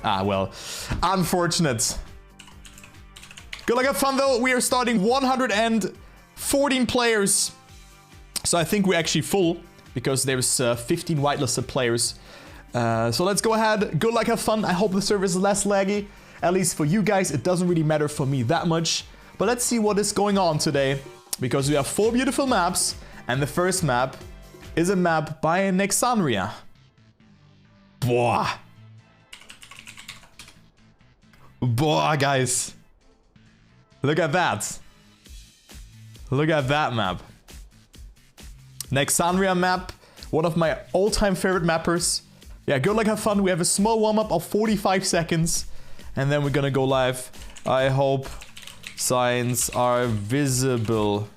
Ah, well. Unfortunate. Good luck, have fun though. We are starting 114 players. So I think we're actually full because there's 15 whitelisted players. So let's go ahead. Good luck, have fun. I hope the server is less laggy. At least for you guys, it doesn't really matter for me that much. But let's see what is going on today. Because we have 4 beautiful maps. And the first map is a map by Nexandria. Boah. Boah, guys. Look at that. Look at that map. Nexandria map. One of my all-time favorite mappers. Yeah, good luck, have fun. We have a small warm-up of 45 seconds. And then we're gonna go live. I hope signs are visible.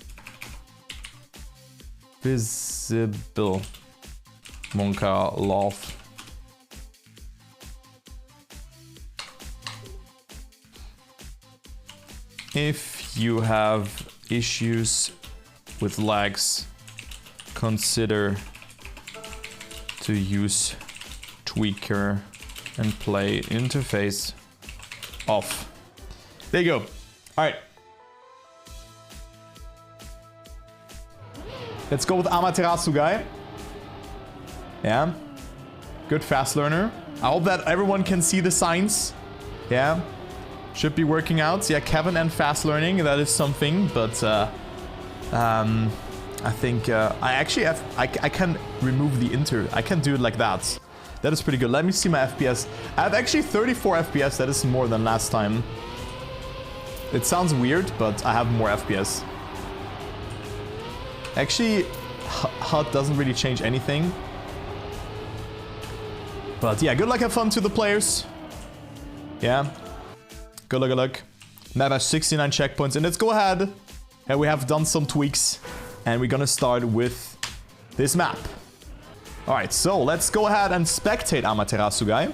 Visible. Monka love. If you have issues with lags, consider to use tweaker and play interface off. There you go. All right. Let's go with Amaterasu guy. Yeah. Good fast learner. I hope that everyone can see the signs. Yeah. Should be working out. Yeah, Kevin and fast learning. That is something. But I think I actually have... I can remove the inter. I can do it like that. That is pretty good. Let me see my FPS. I have actually 34 FPS. That is more than last time. It sounds weird, but I have more FPS. Actually, HUD doesn't really change anything. But yeah, good luck, have fun to the players. Yeah. Good luck, good luck. Map has 69 checkpoints. And let's go ahead. And we have done some tweaks. And we're gonna start with this map. Alright, so let's go ahead and spectate Amaterasu guy.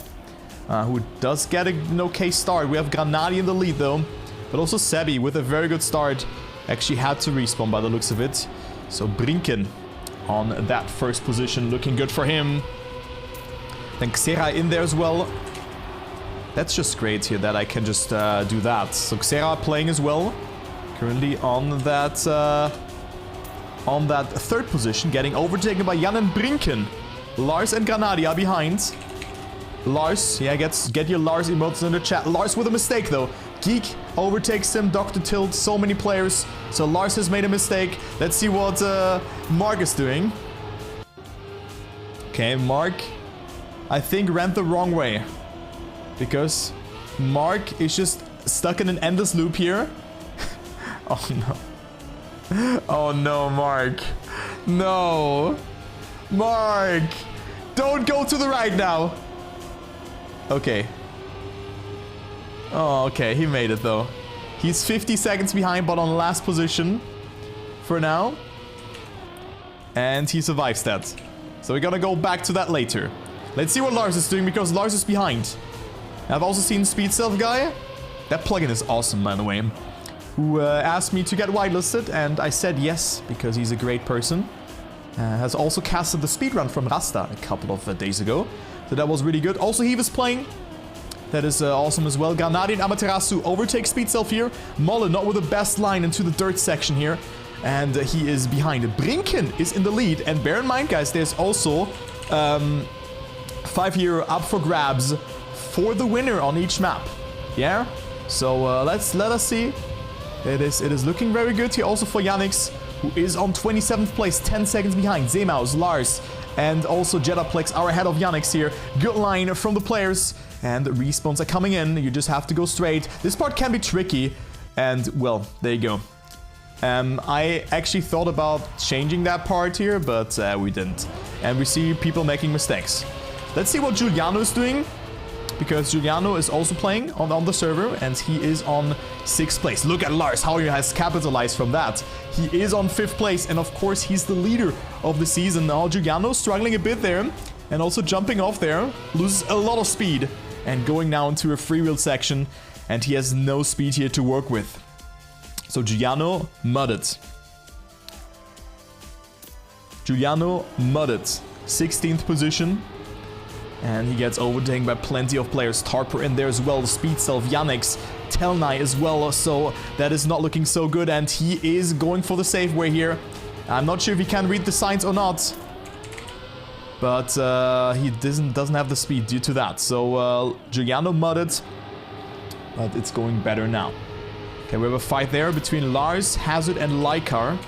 Who does get an okay start. We have Granadi in the lead though. But also Sebi with a very good start. Actually had to respawn by the looks of it. So Brinken on that first position. Looking good for him. Then Xera in there as well. That's just great here that I can just do that. So Xera playing as well. Currently on that third position. Getting overtaken by Jan and Brinken. Lars and Granadi are behind. Lars, yeah, get your Lars emotes in the chat. Lars with a mistake though. Geek overtakes him. Dr. Tilt, so many players. So Lars has made a mistake. Let's see what Mark is doing. Okay, Mark, I think ran the wrong way. Because Mark is just stuck in an endless loop here. Oh no. Oh no, Mark. No. Mark. Don't go to the right now. Okay. Oh, okay. He made it though. He's 50 seconds behind, but on last position for now. And he survives that. So we're gonna go back to that later. Let's see what Lars is doing, because Lars is behind. I've also seen Speed Self guy. That plugin is awesome, by the way. Who asked me to get whitelisted, and I said yes, because he's a great person. Has also casted the speedrun from Rasta a couple of days ago. So that was really good. Also, he was playing. That is awesome as well. Granadi and Amaterasu overtake Speed Self here. Molle not with the best line into the dirt section here. And he is behind. Brinken is in the lead. And bear in mind, guys, there's also 5 year up for grabs for the winner on each map. Yeah? So let us see. It is looking very good here also for Yannick's, who is on 27th place, 10 seconds behind. Zemaus, Lars, and also Jetaplex are ahead of Yannick's here. Good line from the players. And the respawns are coming in. You just have to go straight. This part can be tricky. And, well, there you go. I actually thought about changing that part here, but we didn't. And we see people making mistakes. Let's see what Giuliano is doing. Because Giuliano is also playing on the server, and he is on 6th place. Look at Lars, how he has capitalized from that. He is on 5th place, and of course, he's the leader of the season. Now, Giuliano struggling a bit there, and also jumping off there. Loses a lot of speed, and going now into a freewheel section, and he has no speed here to work with. So, Giuliano mudded. Giuliano mudded. 16th position. And he gets overtaken by plenty of players. Tarper in there as well. The speed self, Yannick's, Telnai as well. So that is not looking so good. And he is going for the safe way here. I'm not sure if he can read the signs or not. But he doesn't have the speed due to that. So Giuliano mudded. But it's going better now. Okay, we have a fight there between Lars, Hazard, and Laikar.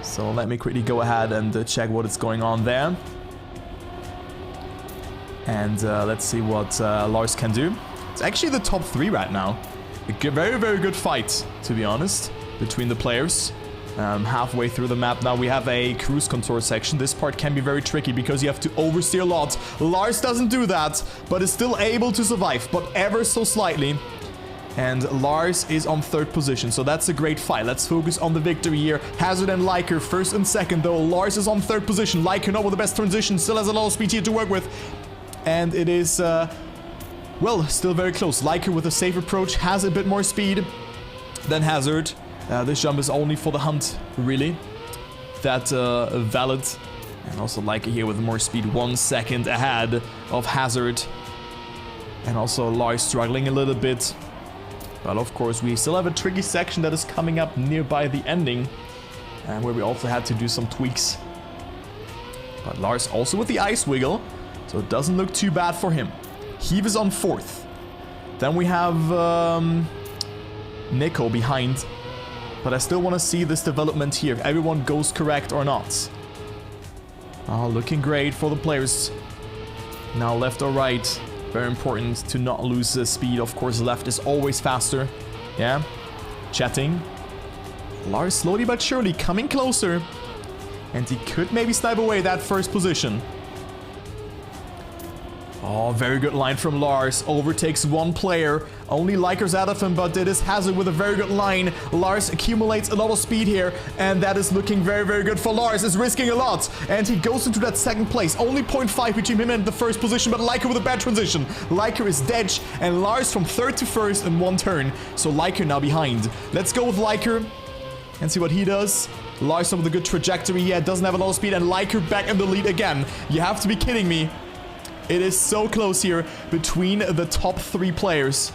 So let me quickly go ahead and check what is going on there. And let's see what Lars can do. It's actually the top 3 right now. A very, very good fight, to be honest, between the players. Halfway through the map now, we have a cruise contour section. This part can be very tricky because you have to oversteer a lot. Lars doesn't do that, but is still able to survive, but ever so slightly. And Lars is on 3rd position, so that's a great fight. Let's focus on the victory here. Hazard and Laikar 1st and 2nd, though. Lars is on 3rd position. Laikar not with the best transition, still has a lot of speed here to work with. And it is, well, still very close. Laikar with a safe approach has a bit more speed than Hazard. This jump is only for the hunt, really. That valid. And also Laikar here with more speed, 1 second ahead of Hazard. And also Lars struggling a little bit. But of course, we still have a tricky section that is coming up nearby the ending. And where we also had to do some tweaks. But Lars also with the ice wiggle. So it doesn't look too bad for him. Heave is on 4th. Then we have Nico behind. But I still want to see this development here. If everyone goes correct or not. Oh, looking great for the players. Now left or right. Very important to not lose the speed. Of course, left is always faster. Yeah. Chatting. Lars slowly but surely coming closer. And he could maybe snipe away that 1st position. Oh, very good line from Lars. Overtakes 1 player. Only Laikar's out of him, but it is Hazard with a very good line. Lars accumulates a lot of speed here, and that is looking very, very good for Lars. Is risking a lot, and he goes into that 2nd place. Only 0.5 between him and the 1st position, but Laikar with a bad transition. Laikar is dead, and Lars from 3rd to 1st in 1 turn. So Laikar now behind. Let's go with Laikar and see what he does. Lars with a good trajectory. Yeah, doesn't have a lot of speed, and Laikar back in the lead again. You have to be kidding me. It is so close here between the top 3 players.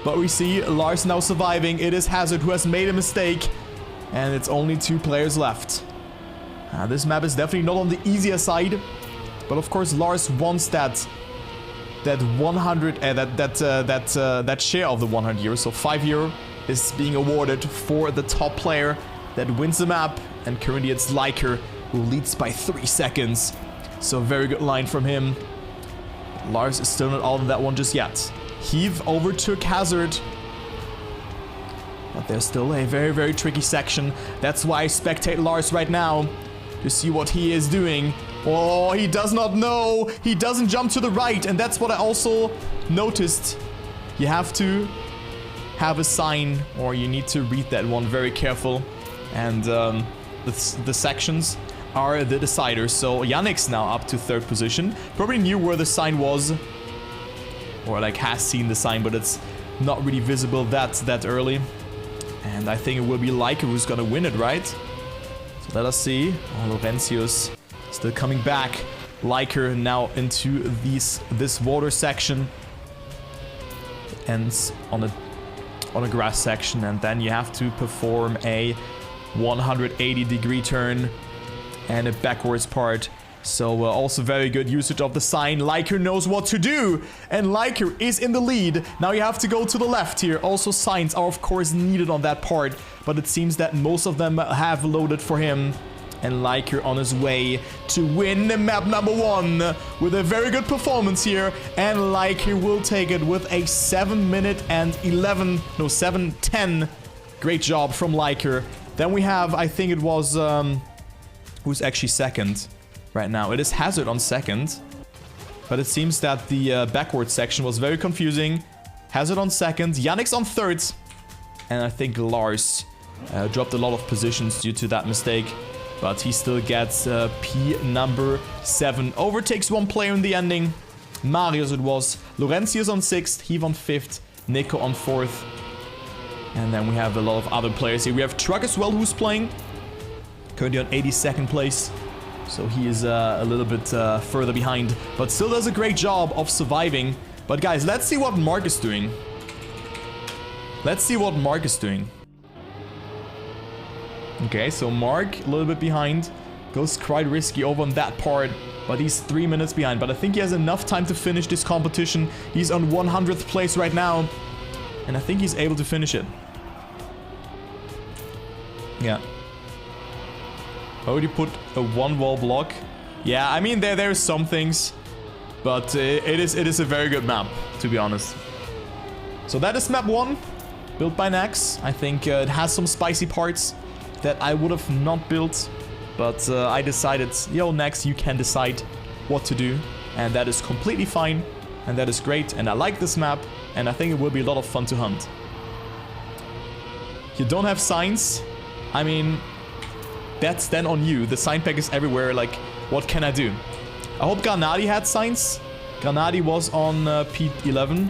But we see Lars now surviving. It is Hazard who has made a mistake. And it's only 2 players left. This map is definitely not on the easier side. But of course Lars wants that 100 that share of the 100 euros. So 5 euro is being awarded for the top player that wins the map. And currently it's Laikar who leads by 3 seconds. So very good line from him. Lars is still not out of that one just yet. Heave overtook Hazard. But there's still a very, very tricky section. That's why I spectate Lars right now. To see what he is doing. Oh, he does not know. He doesn't jump to the right. And that's what I also noticed. You have to have a sign. Or you need to read that one very careful. And the sections are the deciders. So Yannick's now up to 3rd position. Probably knew where the sign was. Or like has seen the sign, but it's not really visible that early. And I think it will be Laikar who's gonna win it, right? So let us see. Oh, Laurentius still coming back. Laikar now into this water section. Ends on a grass section, and then you have to perform a 180-degree turn. And a backwards part. So also very good usage of the sign. Laikar knows what to do. And Laikar is in the lead. Now you have to go to the left here. Also signs are of course needed on that part. But it seems that most of them have loaded for him. And Laikar on his way to win the map number 1. With a very good performance here. And Laikar will take it with a 7:10. Great job from Laikar. Then we have, I think it was... who's actually 2nd right now. It is Hazard on 2nd. But it seems that the backward section was very confusing. Hazard on 2nd. Yannick's on 3rd. And I think Lars dropped a lot of positions due to that mistake. But he still gets P number 7. Overtakes 1 player in the ending. Marius it was. Laurentius on 6th. Heave on 5th. Nico on 4th. And then we have a lot of other players here. We have Truck as well who's playing. Currently on 82nd place. So he is a little bit further behind, but still does a great job of surviving. But guys, let's see what Mark is doing. Let's see what Mark is doing. Okay, so Mark, a little bit behind. Goes quite risky over on that part, but he's 3 minutes behind. But I think he has enough time to finish this competition. He's on 100th place right now, and I think he's able to finish it. Yeah. Already put a one-wall block. Yeah, I mean, there's some things, but it is a very good map, to be honest. So that is map 1, built by Nax. I think it has some spicy parts that I would have not built, but I decided, yo, Nax, you can decide what to do, and that is completely fine, and that is great, and I like this map, and I think it will be a lot of fun to hunt. You don't have signs. I mean, that's then on you. The sign pack is everywhere. Like, what can I do? I hope Granadi had signs. Granadi was on P11.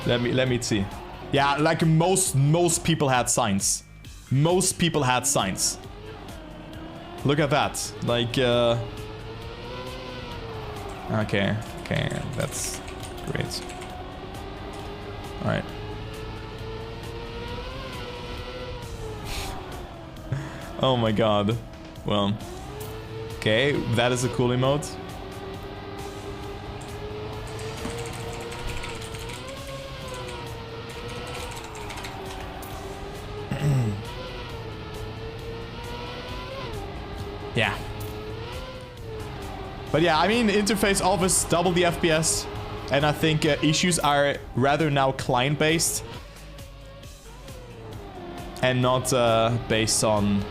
Let me see. Yeah, like most people had signs. Most people had signs. Look at that. Like, okay, that's great. All right. Oh my god. Well, okay, that is a cool emote. Yeah. But yeah, I mean, interface offers double the FPS, and I think issues are rather now client-based and not based on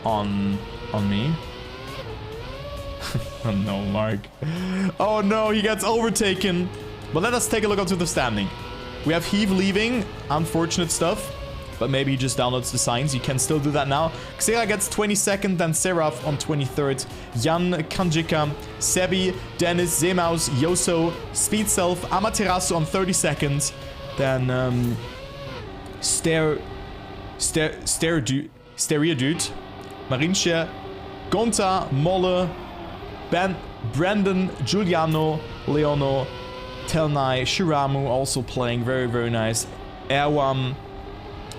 me. Oh no, Mark. Oh no, he gets overtaken. But let us take a look onto the standing. We have Heave leaving, unfortunate stuff. But maybe he just downloads the signs. You can still do that now. Xera gets 22nd, then Seraph on 23rd. Jan, Kanjika, Sebi, Dennis, Zemaus, Yoso, Speed Self, Amaterasu on 32nd. Then Steria Dude, Marinche, Gonta, Molle, Brandon, Giuliano, Leono, Telnai, Shiramu also playing very, very nice. Erwam,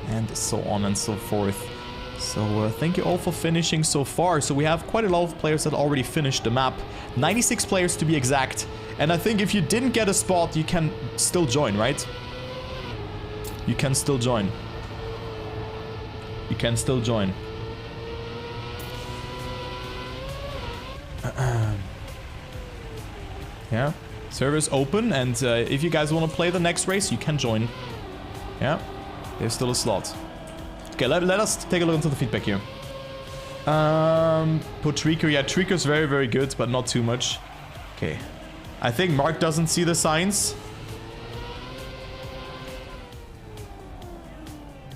and so on and so forth. So thank you all for finishing so far. So we have quite a lot of players that already finished the map. 96 players to be exact. And I think if you didn't get a spot, you can still join, right? You can still join. You can still join. Yeah. Server's open, and if you guys want to play the next race, you can join. Yeah. There's still a slot. Okay, let us take a look into the feedback here. Put Trico. Yeah, Trico's very, very good, but not too much. Okay. I think Mark doesn't see the signs.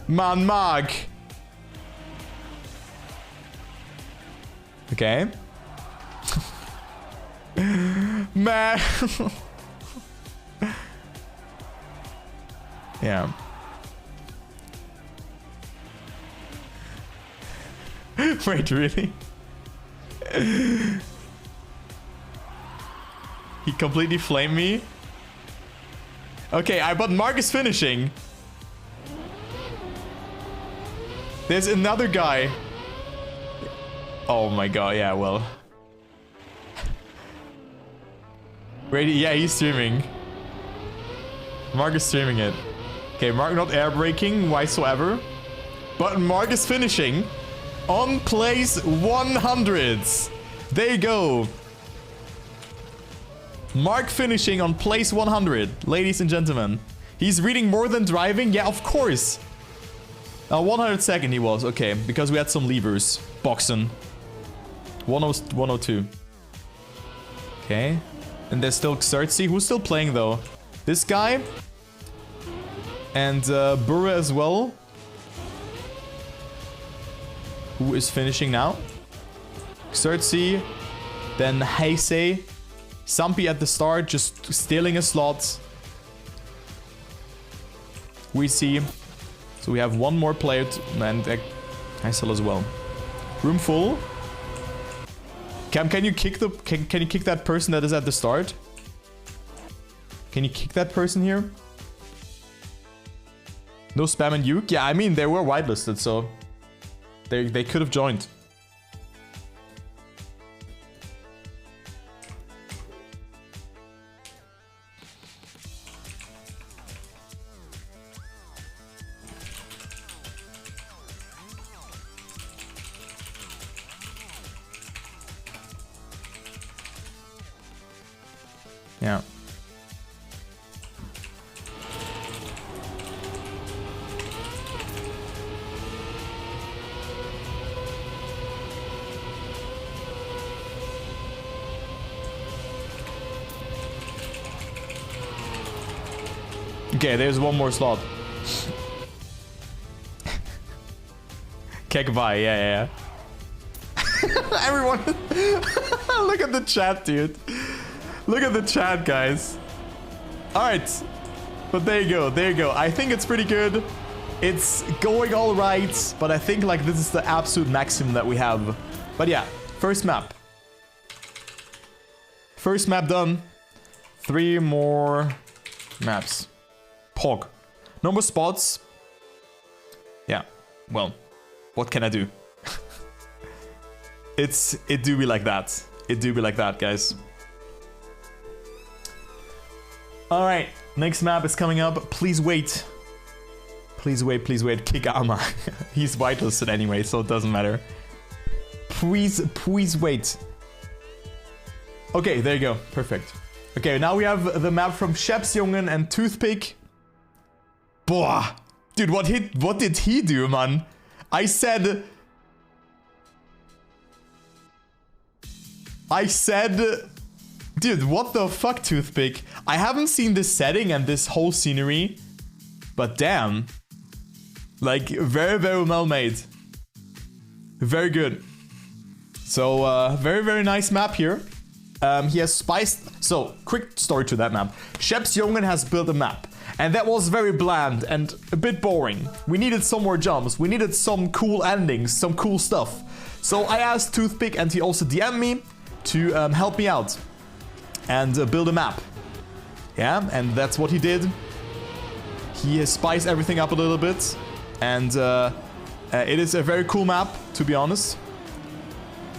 Man, Mark! Okay. Man! Yeah. Wait, really? He completely flamed me? Okay, but Mark is finishing. There's another guy. Oh my god, yeah, well. Wait, yeah, he's streaming. Mark is streaming it. Okay, Mark not air braking whatsoever. But Mark is finishing on place 100. There you go. Mark finishing on place 100, ladies and gentlemen. He's reading more than driving? Yeah, of course. 102nd he was, okay, because we had some levers. Boxen. 102. Okay. And there's still Xerxes. Who's still playing though? This guy. And Burra as well. Who is finishing now? Xerxes. Then Heisei. Sampi at the start, just stealing a slot. We see. So we have one more player and Heisel as well. Room full. Can you kick the can you kick that person that is at the start? Can you kick that person here? No spam and Uke? Yeah, I mean they were whitelisted, so they could have joined. Yeah. Okay, there's one more slot. Kekbai, yeah. Everyone, look at the chat, dude. Look at the chat, guys. All right, but there you go. I think it's pretty good. It's going all right, but I think like this is the absolute maximum that we have. But yeah, first map. First map done. 3 more maps. Pog. No more spots. Yeah, well, what can I do? It do be like that. It do be like that, guys. Alright, next map is coming up. Please wait. Please wait, please wait. Kick Ama. He's whitelisted anyway, so it doesn't matter. Please wait. Okay, there you go. Perfect. Okay, now we have the map from Schepsjungen and Toothpick. Boah. Dude, what did he do, man? I said... Dude, what the fuck, Toothpick? I haven't seen this setting and this whole scenery, but damn. Like, very, very well made. Very good. So, very nice map here. He has spiced... So, quick story to that map. Schepsjungen has built a map, and that was very bland and a bit boring. We needed some more jumps. We needed some cool endings, some cool stuff. So, I asked Toothpick, and he also DM'd me to help me out and build a map. Yeah, and that's what he did. He has spiced everything up a little bit, and it is a very cool map, to be honest.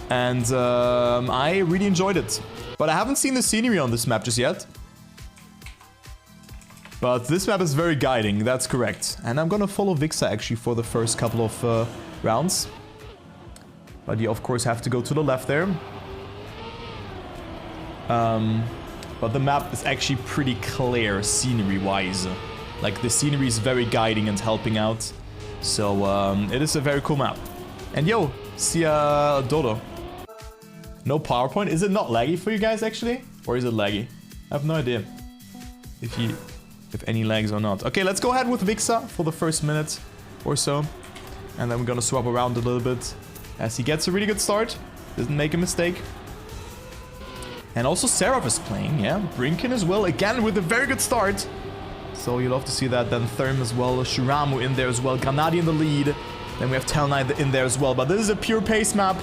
And I really enjoyed it. But I haven't seen the scenery on this map just yet. But this map is very guiding, that's correct. And I'm gonna follow Vixa actually for the first couple of rounds. But you of course have to go to the left there. But the map is actually pretty clear scenery-wise. Like, the scenery is very guiding and helping out. So, it is a very cool map. And yo, see Dodo. No PowerPoint? Is it not laggy for you guys, actually? Or is it laggy? I have no idea. If any lags or not. Okay, let's go ahead with Vixa for the first minute or so. And then we're gonna swap around a little bit as he gets a really good start. Doesn't make a mistake. And also Seraph is playing, yeah. Brinken as well, again with a very good start. So you'll love to see that. Then Therm as well, Shiramu in there as well, Granadi in the lead. Then we have Telnai in there as well. But this is a pure pace map.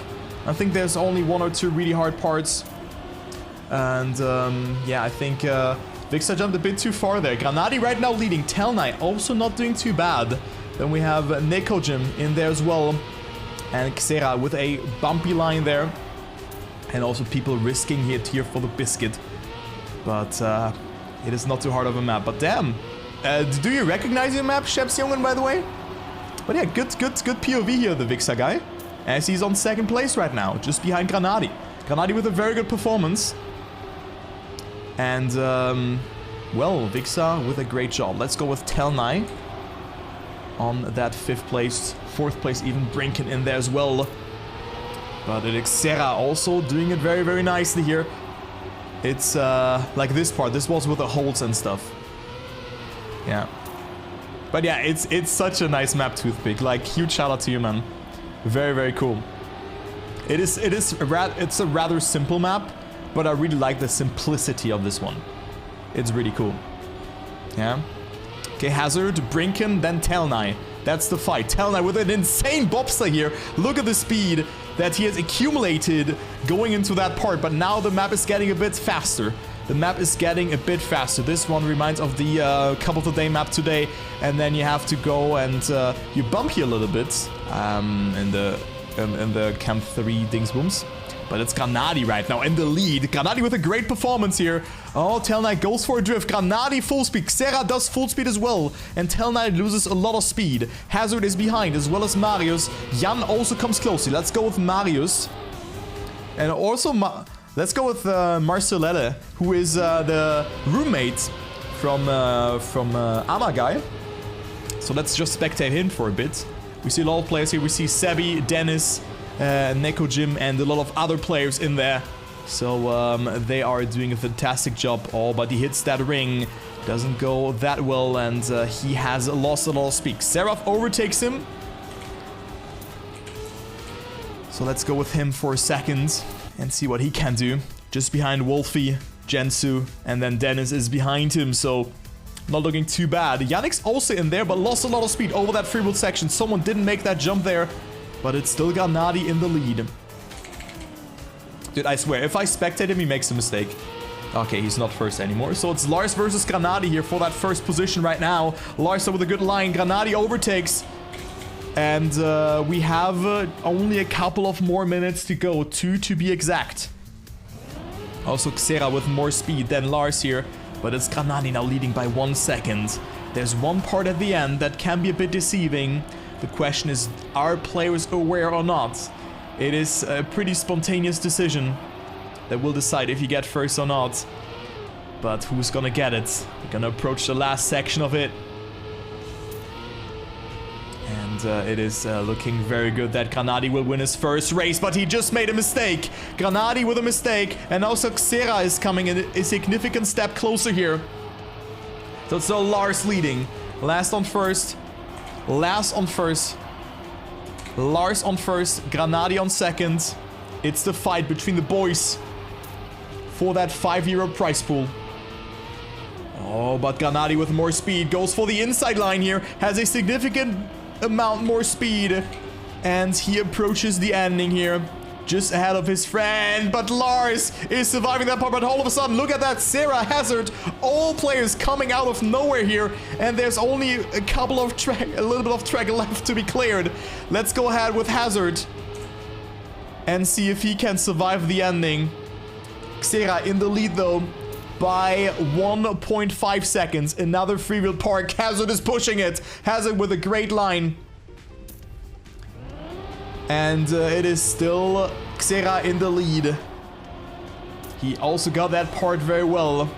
I think there's only 1 or 2 really hard parts. And yeah, I think Vixa jumped a bit too far there. Granadi right now leading, Telnai also not doing too bad. Then we have Nekojim in there as well. And Xera with a bumpy line there. And also people risking here for the biscuit. But it is not too hard of a map. But damn. Do you recognize your map, Schepsjungen, by the way? But yeah, good POV here, the Vixa guy. As he's on second place right now, just behind Granadi. Granadi with a very good performance. And, well, Vixa with a great job. Let's go with Telnai on that 5th place. 4th place, even Brinken in there as well. But Xera also doing it very nicely here. It's like this part. This was with the holds and stuff. Yeah. But yeah, it's such a nice map, Toothpick. Like, huge shout out to you, man. Very cool. It's a rather simple map, but I really like the simplicity of this one. It's really cool. Yeah. Okay, Hazard, Brinken, then Telnai. That's the fight. Telnai with an insane bobsleigh here. Look at the speed that he has accumulated going into that part. But now the map is getting a bit faster. The map is getting a bit faster. This one reminds of the Couple of the Day map today. And then you have to go and you bump here a little bit in the Camp 3 Dingsbooms. But it's Granadi right now in the lead. Granadi with a great performance here. Oh, Telnai goes for a drift. Granadi full speed. Xera does full speed as well. And Telnai loses a lot of speed. Hazard is behind as well as Marius. Jan also comes closely. Let's go with Marius. And also, let's go with Marcelette, who is the roommate from Amagai. So let's just spectate him for a bit. We see a lot of players here. We see Sebi, Dennis, Neko Jim, and a lot of other players in there. So they are doing a fantastic job. Oh, but he hits that ring. Doesn't go that well, and he has lost a lot of speed. Seraph overtakes him. So let's go with him for a second and see what he can do. Just behind Wolfie, Jensu, and then Dennis is behind him, so not looking too bad. Yannick's also in there, but lost a lot of speed over that freewheel section. Someone didn't make that jump there, but it's still Granadi in the lead. Dude, I swear, if I spectate him, he makes a mistake. Okay, he's not first anymore. So it's Lars versus Granadi here for that first position right now. Lars with a good line. Granadi overtakes. And we have only a couple of more minutes to go. 2 to be exact. Also Xera with more speed than Lars here. But it's Granadi now leading by 1 second. There's one part at the end that can be a bit deceiving. The question is, are players aware or not? It is a pretty spontaneous decision that will decide if you get first or not. But who's gonna get it? We're gonna approach the last section of it. And it is looking very good that Granadi will win his first race, but he just made a mistake. Granadi with a mistake, and also Xera is coming in a significant step closer here. So it's still Lars leading. Last on first. Last on first. Lars on first, Granadi on second. It's the fight between the boys for that €5 prize pool. Oh, but Granadi with more speed goes for the inside line here. Has a significant amount more speed. And he approaches the ending here. Just ahead of his friend. But Lars is surviving that part. But all of a sudden, look at that. Sarah, Hazard, all players coming out of nowhere here. And there's only a little bit of track left to be cleared. Let's go ahead with Hazard. And see if he can survive the ending. Xera in the lead though. By 1.5 seconds. Another freewheel park. Hazard is pushing it. Hazard with a great line. And it is still Xera in the lead. He also got that part very well.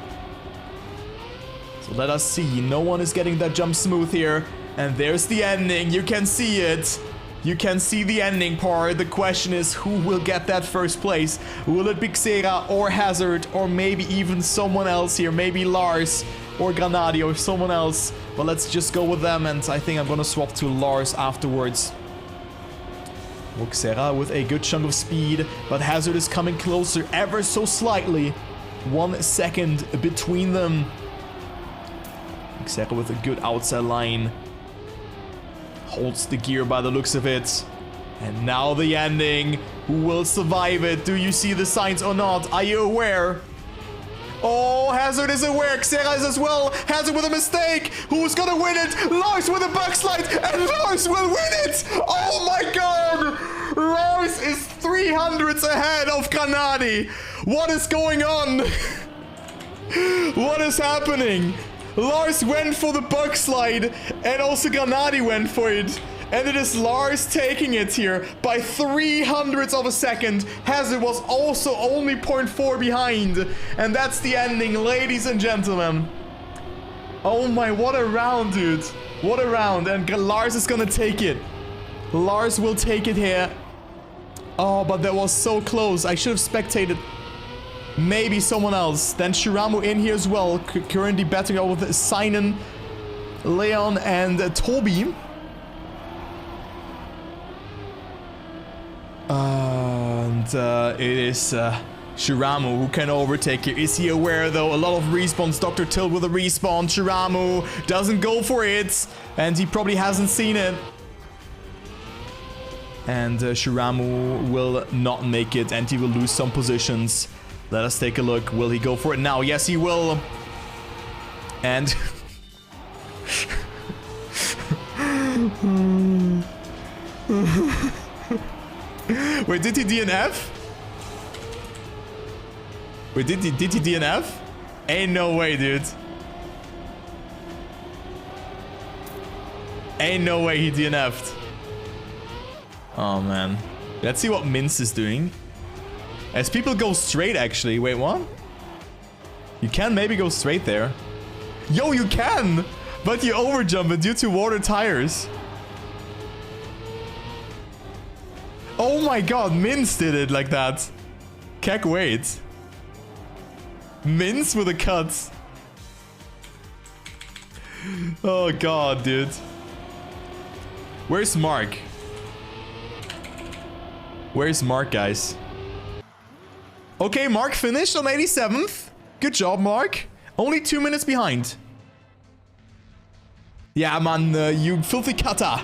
So let us see. No one is getting that jump smooth here. And there's the ending. You can see it. You can see the ending part. The question is, who will get that first place? Will it be Xera or Hazard or maybe even someone else here? Maybe Lars or Granadi or someone else. But let's just go with them, and I think I'm gonna swap to Lars afterwards. Xera with a good chunk of speed, but Hazard is coming closer ever so slightly. 1 second between them. Xera with a good outside line. Holds the gear by the looks of it. And now the ending. Who will survive it? Do you see the signs or not? Are you aware? Oh, Hazard is aware. Xera is as well. Hazard with a mistake. Who's gonna win it? Lars with a backslide. And Lars will win it. Oh my god. Lars is 300s ahead of Granadi. What is going on? What is happening? Lars went for the bug slide, and also Granadi went for it. And it is Lars taking it here by 300ths of a second. Hazard was also only 0.4 behind. And that's the ending, ladies and gentlemen. Oh my, what a round, dude. What a round. And Lars is gonna take it. Lars will take it here. Oh, but that was so close. I should have spectated maybe someone else. Then Shiramu in here as well. Currently battling out with Sinan, Leon, and Toby. And it is Shiramu, who can overtake here. Is he aware, though? A lot of respawns. Dr. Tilt with a respawn. Shiramu doesn't go for it. And he probably hasn't seen it. And Shiramu will not make it. And he will lose some positions. Let us take a look. Will he go for it now? Yes, he will. And... Wait, did he DNF? Wait, did he DNF? Ain't no way, dude. Ain't no way he DNF'd. Oh, man. Let's see what Mince is doing. As people go straight, actually. Wait, what? You can maybe go straight there. Yo, you can! But you overjump it due to water tires. Oh my god, Mince did it like that. Keck, wait. Mince with a cut. Oh god, dude. Where's Mark? Where's Mark, guys? Okay, Mark finished on 87th. Good job, Mark. Only 2 minutes behind. Yeah, man, you filthy cutter.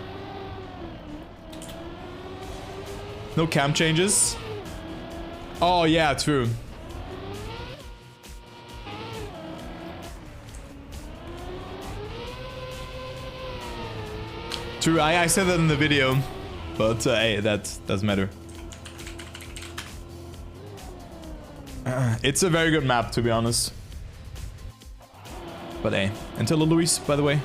No cam changes. Oh, yeah, true. True, I said that in the video. But, hey, that doesn't matter. It's a very good map, to be honest. But, hey, until Luis, by the way.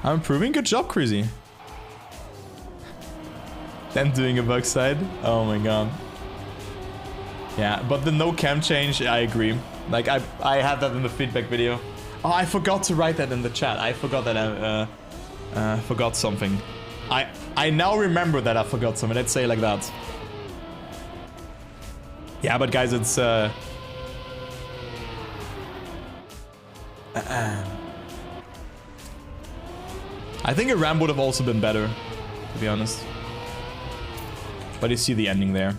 I'm improving. Good job, Crazy. Then doing a bug side. Oh my god. Yeah, but the no cam change, I agree. Like, I had that in the feedback video. Oh, I forgot to write that in the chat. I forgot that I forgot something. I now remember that I forgot something. Let's say it like that. Yeah, but guys, it's... I think a ramp would have also been better, to be honest. But you see the ending there.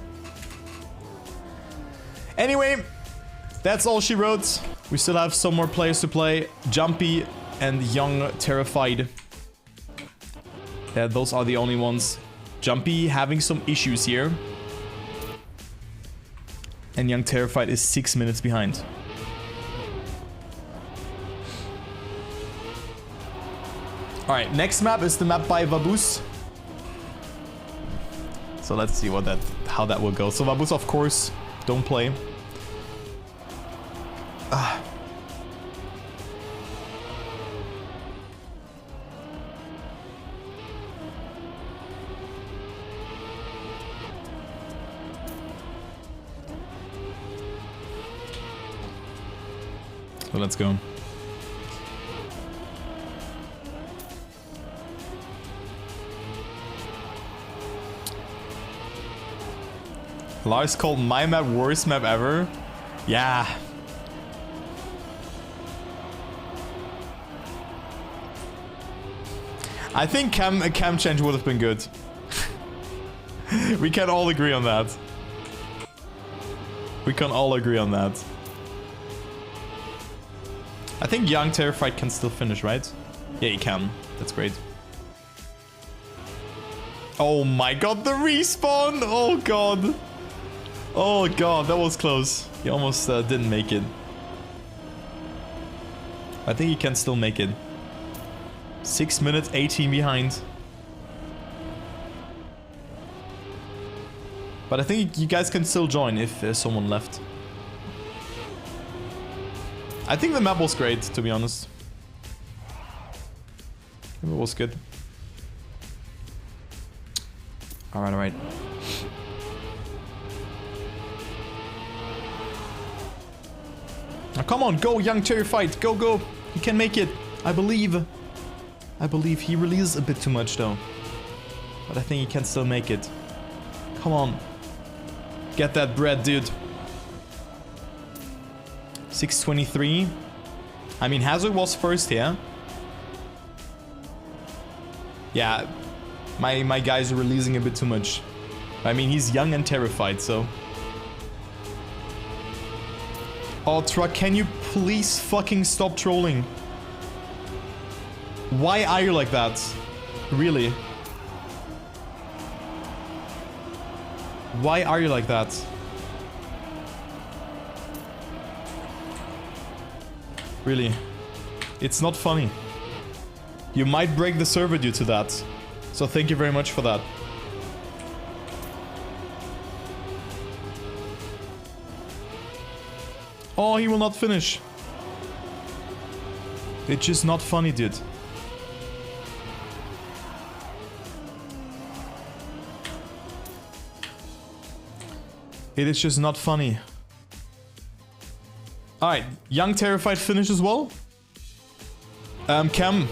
Anyway, that's all she wrote. We still have some more players to play. Jumpy and Young Terrified. Yeah, those are the only ones. Jumpy having some issues here. And Young Terrified is 6 minutes behind. Alright, next map is the map by Vabus. So let's see how that will go. So Vabus, of course, don't play. So let's go. Lars called my map worst map ever. Yeah. I think a cam change would have been good. We can all agree on that. We can all agree on that. I think Young Terrified can still finish, right? Yeah, he can. That's great. Oh my god, the respawn! Oh god. Oh god, that was close. He almost didn't make it. I think he can still make it. 6 minutes, 18 behind. But I think you guys can still join if there's someone left. I think the map was great, to be honest. It was good. Alright, alright. Now come on, go, Young Terrified. Go, go. You can make it. I believe. I believe he released a bit too much, though. But I think he can still make it. Come on. Get that bread, dude. 6:23. I mean, Hazard was first here. Yeah. My guys are releasing a bit too much. I mean, he's young and terrified, so... Oh, Truck, can you please fucking stop trolling? Why are you like that? Really? Why are you like that? Really? It's not funny. You might break the server due to that. So thank you very much for that. Oh, he will not finish. It's just not funny, dude. It is just not funny. Alright, Young Terrified finish as well. Cam,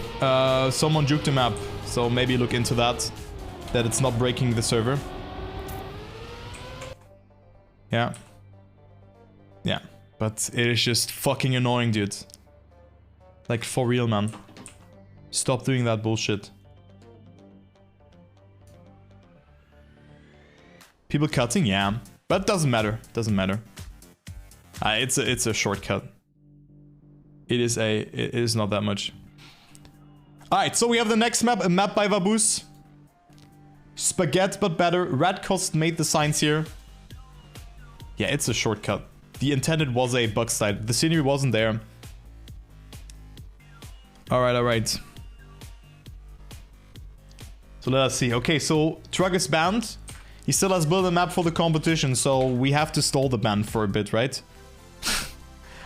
someone juked the map, so maybe look into that. That it's not breaking the server. Yeah. Yeah, but it is just fucking annoying, dude. Like, for real, man. Stop doing that bullshit. People cutting? Yeah. But it doesn't matter. Doesn't matter. It's a shortcut. It is not that much. Alright, so we have the next map, a map by Vaboose. Spaghetti, but better. Radcost made the signs here. Yeah, it's a shortcut. The intended was a bug site. The scenery wasn't there. Alright, alright. So let us see. Okay, so Truck is banned. He still has built a map for the competition, so we have to stall the ban for a bit, right?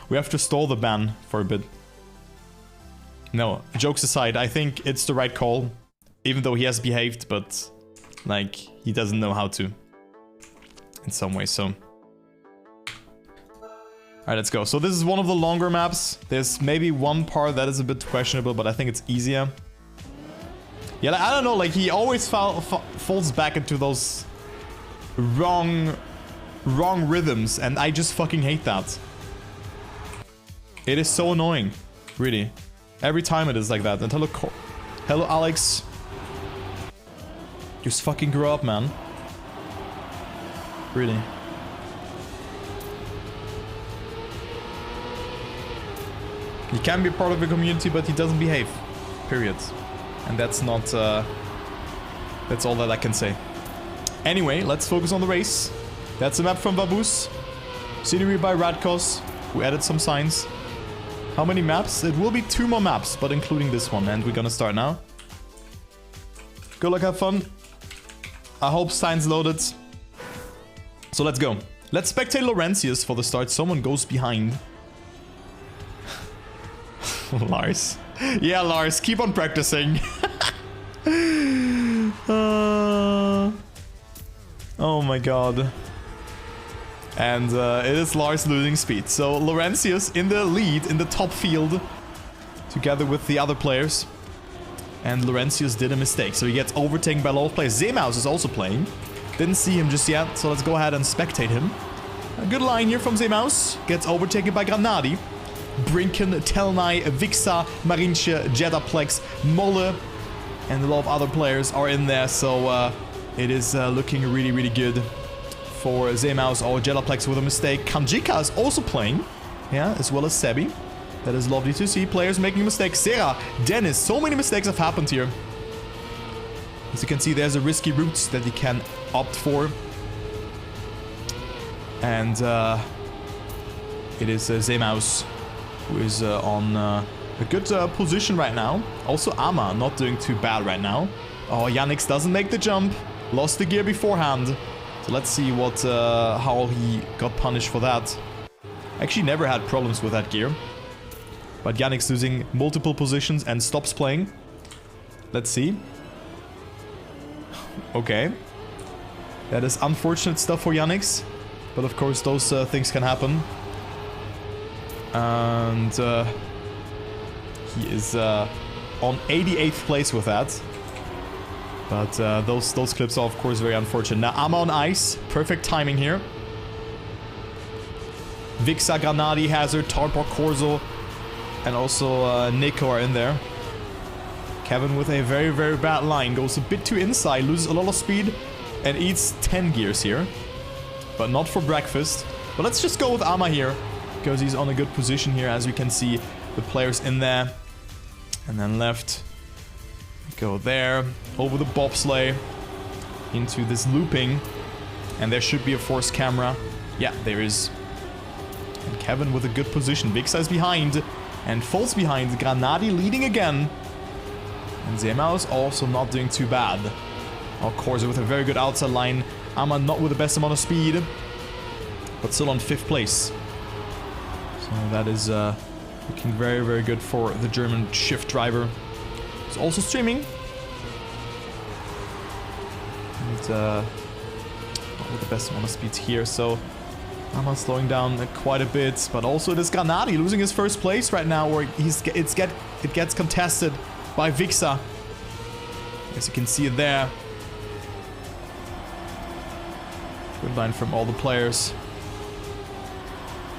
We have to stall the ban for a bit. No, jokes aside, I think it's the right call. Even though he has behaved, but... like, he doesn't know how to. In some way, so... Alright, let's go. So this is one of the longer maps. There's maybe one part that is a bit questionable, but I think it's easier. Yeah, I don't know, like, he always falls back into those... wrong rhythms, and I just fucking hate that. It is so annoying, really. Every time it is like that. And hello, Alex. Just fucking grow up, man. Really. He can be part of the community, but he doesn't behave. Period. And that's not... that's all that I can say. Anyway, let's focus on the race. That's a map from Vaboose. Scenery by Radkos, who added some signs. How many maps? It will be 2 more maps, but including this one. And we're gonna start now. Good luck, have fun. I hope signs loaded. So let's go. Let's spectate Laurentius for the start. Someone goes behind. Lars. Yeah, Lars, keep on practicing. Oh my god. And it is Lars losing speed. So Laurentius in the lead in the top field together with the other players. And Laurentius did a mistake, so he gets overtaken by a lot of players. Zemaus is also playing. Didn't see him just yet, so let's go ahead and spectate him. A good line here from Zemaus. Gets overtaken by Granadi. Brinken, Telnai, Vixa, Marinche, Jedaplex, Molle, and a lot of other players are in there, so it is looking really, really good for Zemaus or Jedaplex with a mistake. Kanjika is also playing, yeah, as well as Sebi. That is lovely to see. Players making mistakes. Sarah, Dennis, so many mistakes have happened here. As you can see, there's a risky route that you can opt for. And it is Zemaus who is on a good position right now. Also Ama not doing too bad right now. Oh, Yannick doesn't make the jump. Lost the gear beforehand. So let's see what how he got punished for that. Actually never had problems with that gear. But Yannick's losing multiple positions and stops playing. Let's see. Okay. That is unfortunate stuff for Yannick. But of course those things can happen. And he is on 88th place with that. But those clips are of course very unfortunate. Now I'm on ice. Perfect timing here. Vixa, Granadi, Hazard, Tarpor, Corzo, and also Nico are in there. Kevin with a very, very bad line. Goes a bit too inside. Loses a lot of speed. and eats 10 gears here. But not for breakfast. But let's just go with Ama here, because he's on a good position here, as you can see the players in there. And then left, go there, over the bobsleigh, into this looping. And there should be a forced camera. Yeah, there is. And Kevin with a good position. Vixa is behind and falls behind. Granadi leading again. And Zemaus also not doing too bad. Corsa with a very good outside line. Ama not with the best amount of speed, but still on 5th place. So that is looking very, very good for the German shift driver. He's also streaming. And not with the best amount of speeds here, so Ama slowing down quite a bit. But also it is Granadi losing his 1st place right now, where it gets contested by Vixa. As you can see it there. Good line from all the players.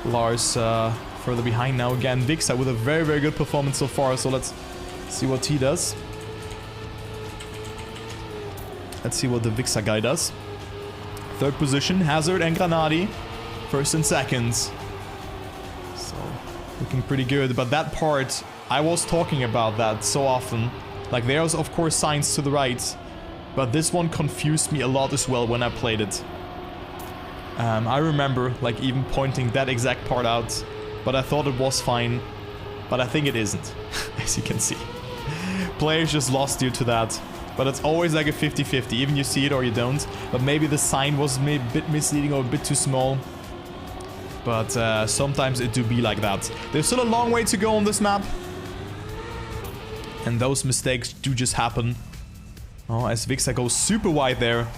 Lars further behind now again. Vixa with a very, very good performance so far. So let's see what he does. Let's see what the Vixa guy does. 3rd position, Hazard and Granadi. 1st and 2nd. So looking pretty good. But that part, I was talking about that so often. Like there's of course signs to the right. But this one confused me a lot as well when I played it. I remember like even pointing that exact part out, but I thought it was fine, but I think it isn't, as you can see. Players just lost due to that, but it's always like a 50-50, even you see it or you don't, but maybe the sign was a bit misleading or a bit too small, but sometimes it do be like that. There's still a long way to go on this map, and those mistakes do just happen. Oh, as Vixa goes super wide there,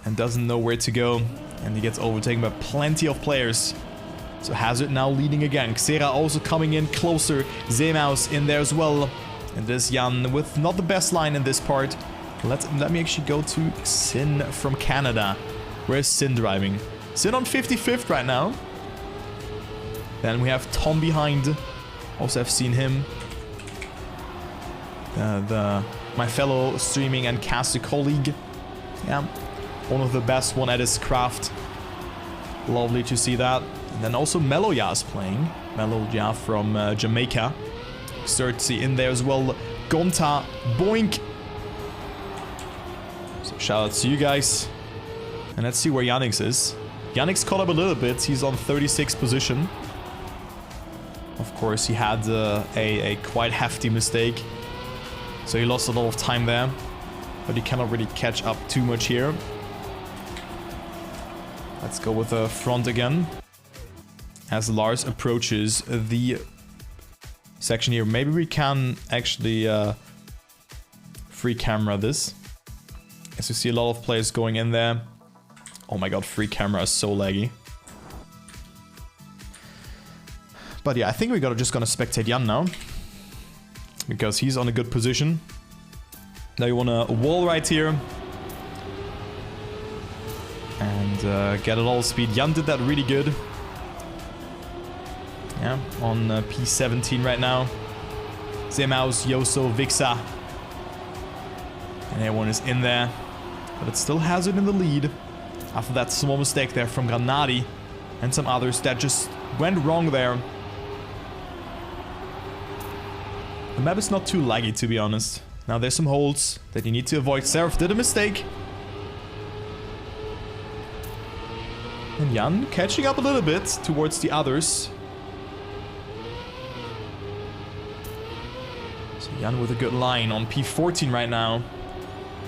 and doesn't know where to go. And he gets overtaken by plenty of players. So Hazard now leading again. Xera also coming in closer. Zemaus in there as well. And this Jan with not the best line in this part. Let me actually go to Sin from Canada. Where's Sin driving? Sin on 55th right now. Then we have Tom behind. Also have seen him. My fellow streaming and caster colleague. Yeah. One of the best one at his craft. Lovely to see that. And then also Meloya is playing. Meloya from Jamaica. Xerxes in there as well. Gonta, boink. So shout out to you guys. And let's see where Yannick's is. Yannick's caught up a little bit. He's on 36th position. Of course, he had a quite hefty mistake. So he lost a lot of time there. But he cannot really catch up too much here. Let's go with the front again. As Lars approaches the section here. Maybe we can actually free camera this. As you see a lot of players going in there. Oh my god, free camera is so laggy. But yeah, I think we're just gonna spectate Jan now. Because he's on a good position. Now you wanna wall right here. And get it all speed. Jan did that really good. Yeah, on P17 right now. Zemaus, Yoso, Vixa. And everyone is in there. But it's still Hazard in the lead. After that small mistake there from Granadi. And some others that just went wrong there. The map is not too laggy, to be honest. Now there's some holes that you need to avoid. Seraph did a mistake. And Jan catching up a little bit towards the others. So Jan with a good line on P14 right now.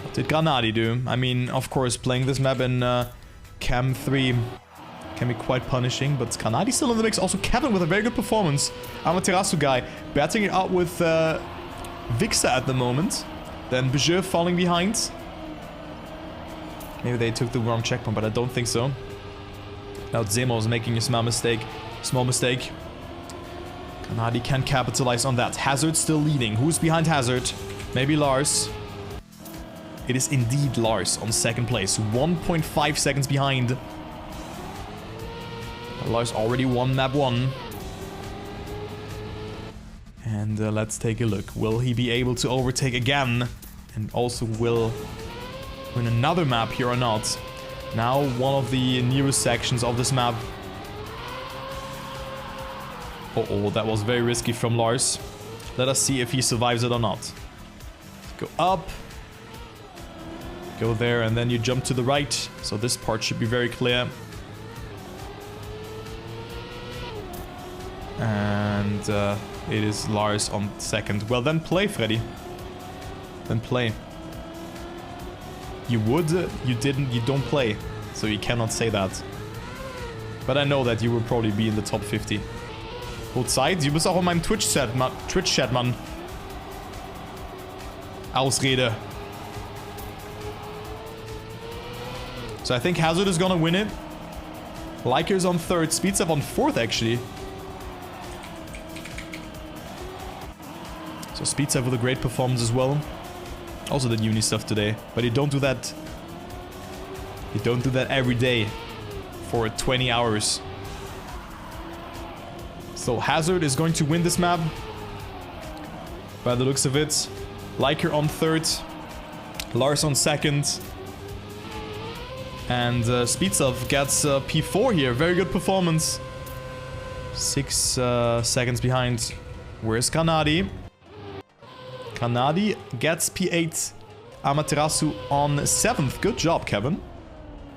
What did Granadi do? I mean, of course, playing this map in Cam 3 can be quite punishing, but Granadi still in the mix. Also Kevin with a very good performance. Amaterasu guy batting it out with Vixa at the moment. Then Bejeu falling behind. Maybe they took the wrong checkpoint, but I don't think so. Now Zemo is making a small mistake. Granadi can capitalize on that. Hazard still leading. Who's behind Hazard? Maybe Lars. It is indeed Lars on 2nd place. 1.5 seconds behind. Lars already won map 1. And let's take a look. Will he be able to overtake again? And also will win another map here or not. Now one of the newest sections of this map. Uh-oh, that was very risky from Lars. Let us see if he survives it or not. Go up. Go there, and then you jump to the right. So this part should be very clear. And it is Lars on second. Well, then play, Freddy. Then play. You would, you didn't, you don't play. So you cannot say that. But I know that you will probably be in the top 50. Both sides. Du bist auch in meinem Twitch-Chat, Mann. Ausrede. So I think Hazard is gonna win it. Liker's on third. Speedstep on fourth, actually. So Speedstep with a great performance as well. Also did uni stuff today. But you don't do that. You don't do that every day. For 20 hours. So Hazard is going to win this map. By the looks of it. Liker on third. Lars on second. And Speedstep gets P4 here. Very good performance. 6 seconds behind. Where's Kanadi? Kanadi gets P8. Amaterasu on 7th. Good job, Kevin.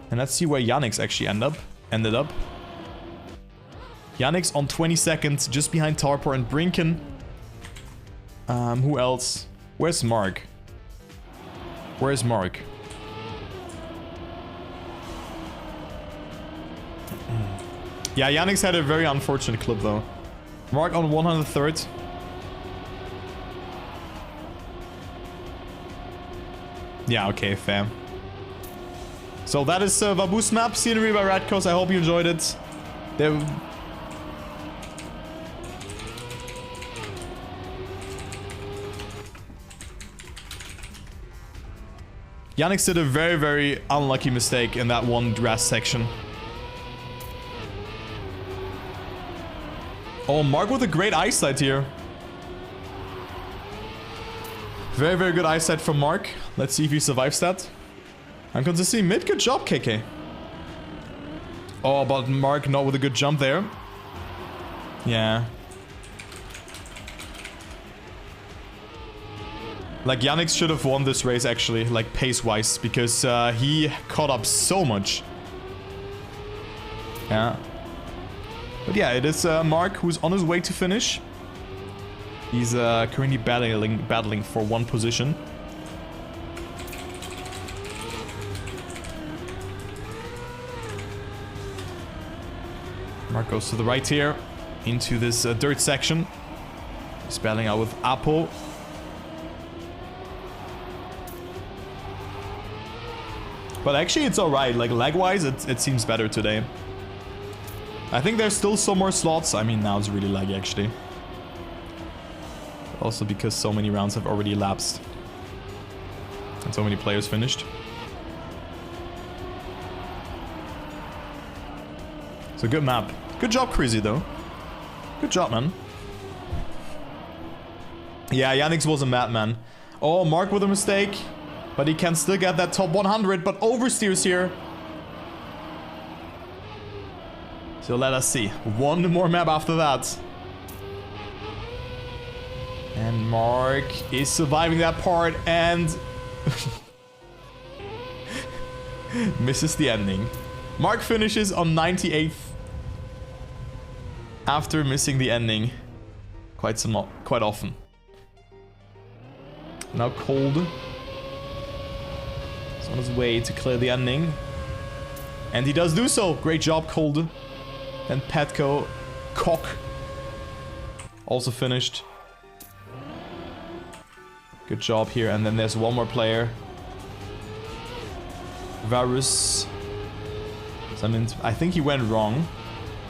And let's see where Yannick's actually ended up. Yannick's on 22nd, just behind Tarpor and Brinken. Who else? Where's Mark? Where's Mark? Yeah, Yannick's had a very unfortunate clip though. Mark on 103rd. Yeah, okay, fam. So that is Vaboose map, scenery by Radcos. I hope you enjoyed it. Yannick did a very, very unlucky mistake in that one grass section. Oh, Mark with a great eyesight here. Very, very good eyesight from Mark. Let's see if he survives that. I'm consistently mid. Good job, KK. Oh, but Mark not with a good jump there. Yeah. Like, Yannick should have won this race, actually, like, pace-wise, because he caught up so much. Yeah. But yeah, it is Mark who's on his way to finish. He's currently battling for one position. Mark goes to the right here, into this dirt section. He's battling out with Apo. But actually it's alright, like lag-wise it seems better today. I think there's still some more slots. I mean, now it's really laggy actually. Also because so many rounds have already elapsed. And so many players finished. It's a good map. Good job, Crazy, though. Good job, man. Yeah, Yannick's was a madman. Oh, Mark with a mistake. But he can still get that top 100, but oversteers here. So let us see. One more map after that. And Mark is surviving that part and misses the ending. Mark finishes on 98th after missing the ending quite often. Now Cold is on his way to clear the ending. And he does do so. Great job, Cold. And Petco, Cock, also finished. Good job here. And then there's one more player. Varus. So, I mean, I think he went wrong.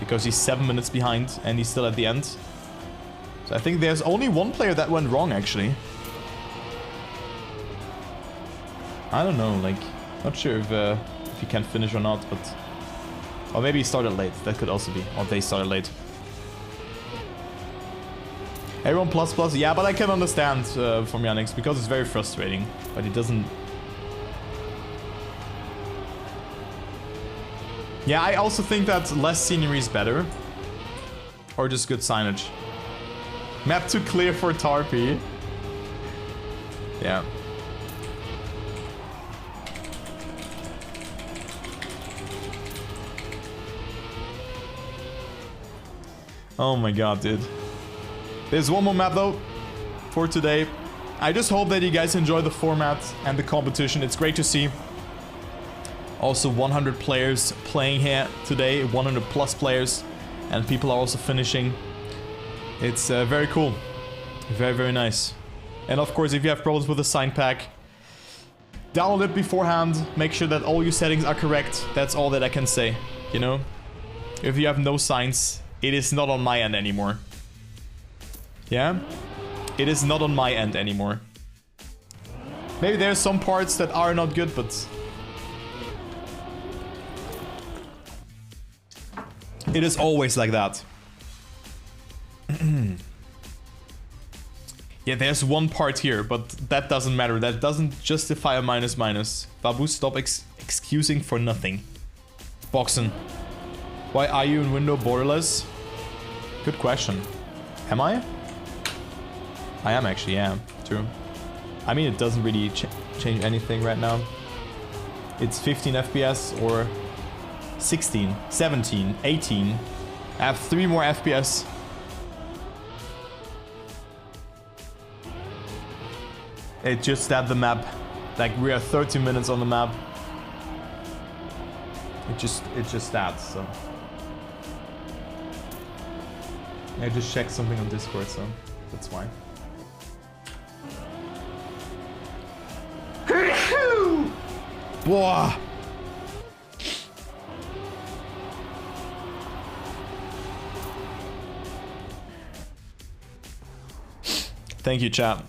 Because he's 7 minutes behind and he's still at the end. So I think there's only one player that went wrong, actually. I don't know, like, not sure if he can finish or not, but... Or maybe he started late, that could also be. Or they started late. Everyone plus plus, yeah, but I can understand from Yannick, because it's very frustrating. But he doesn't... Yeah, I also think that less scenery is better. Or just good signage. Map too clear for Tarpy. Yeah. Oh my god, dude. There's one more map though for today. I just hope that you guys enjoy the format and the competition. It's great to see. Also 100 players playing here today, 100 plus players, and people are also finishing. It's very cool. Very, very nice. And of course, if you have problems with the sign pack, download it beforehand. Make sure that all your settings are correct. That's all that I can say, you know? If you have no signs, it is not on my end anymore. Yeah? It is not on my end anymore. Maybe there's some parts that are not good, but... it is always like that. Yeah, there's one part here, but that doesn't matter. That doesn't justify a minus minus. Babu, stop excusing for nothing. Boxen. Why are you in window borderless? Good question. Am I? I am actually, yeah. True. I mean, it doesn't really change anything right now. It's 15 FPS or 16, 17, 18. I have 3 more FPS. It's just that the map, like we are 30 minutes on the map. It's just that, so. I just checked something on Discord, so that's fine. Boah. Thank you, chat.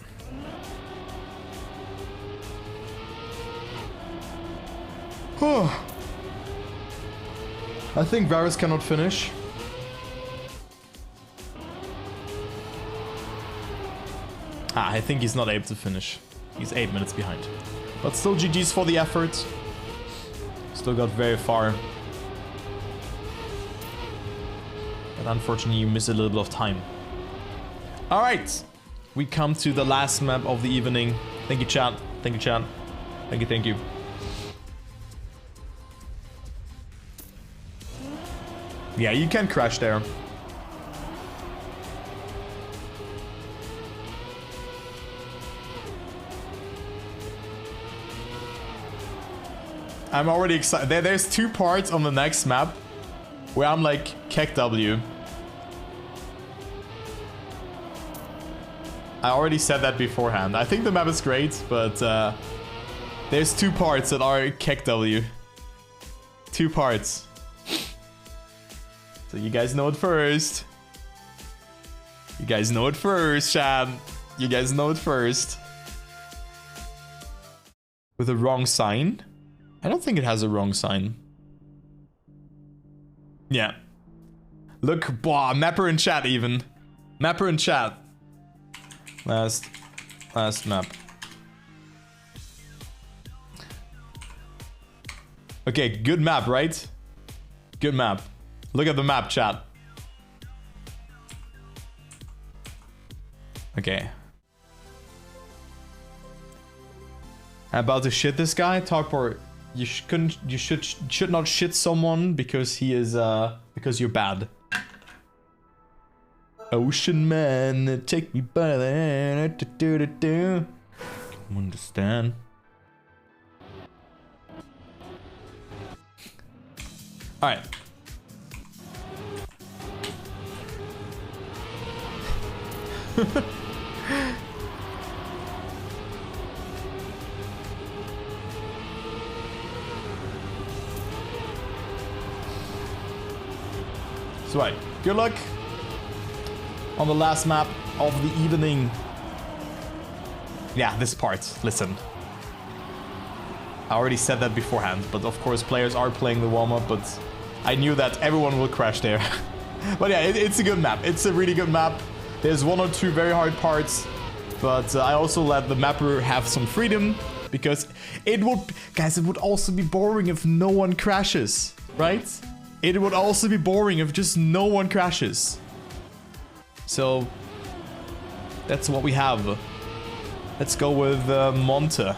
I think Varus cannot finish. I think he's not able to finish. He's 8 minutes behind. But still GG's for the effort. Still got very far. But unfortunately you miss a little bit of time. Alright. We come to the last map of the evening. Thank you, chat. Thank you, chat. Thank you, thank you. Yeah, you can crash there. I'm already excited. There's 2 parts on the next map where I'm like, Keck W. I already said that beforehand. I think the map is great, but there's 2 parts that are Keck W. 2 parts. So you guys know it first. You guys know it first, Chad. You guys know it first. With a wrong sign? I don't think it has a wrong sign. Yeah. Look, boah, mapper in chat even. Mapper in chat. Last map. Okay, good map, right? Good map. Look at the map, chat. Okay. I'm about to shit this guy. Talkport, you should not shit someone because he is because you're bad. Ocean man, take me by the hand. Can understand. All right. So right, good luck on the last map of the evening. Yeah, this part, listen. I already said that beforehand, but of course players are playing the warm-up, but I knew that everyone will crash there. But yeah, it's a good map. It's a really good map. There's 1 or 2 very hard parts, but I also let the mapper have some freedom because it would, guys, it would also be boring if no one crashes. right? It would also be boring if just no one crashes. So, that's what we have. Let's go with Monte.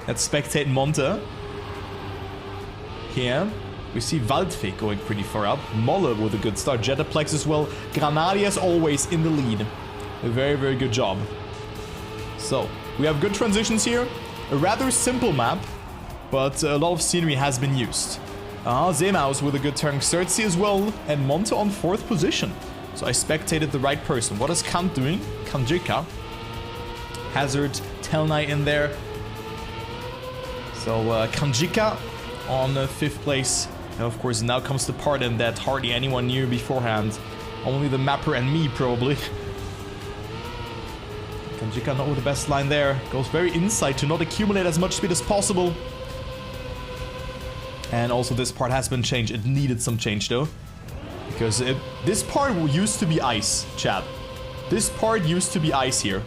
Let's spectate Monte. Here, we see Waldweg going pretty far up. Molle with a good start. Jetaplex as well. Granadi as always in the lead. A very, very good job. So, we have good transitions here. A rather simple map, but a lot of scenery has been used. Zemaus with a good turn. Xerxes as well. And Monte on 4th position. So I spectated the right person. What is Kant doing? Kanjika. Hazard, Telnai in there. So Kanjika on 5th place. And of course now comes the part in that hardly anyone knew beforehand. Only the mapper and me probably. Kanjika not with the best line there. Goes very inside to not accumulate as much speed as possible. And also this part has been changed. It needed some change though. Because this part used to be ice, chat. This part used to be ice here.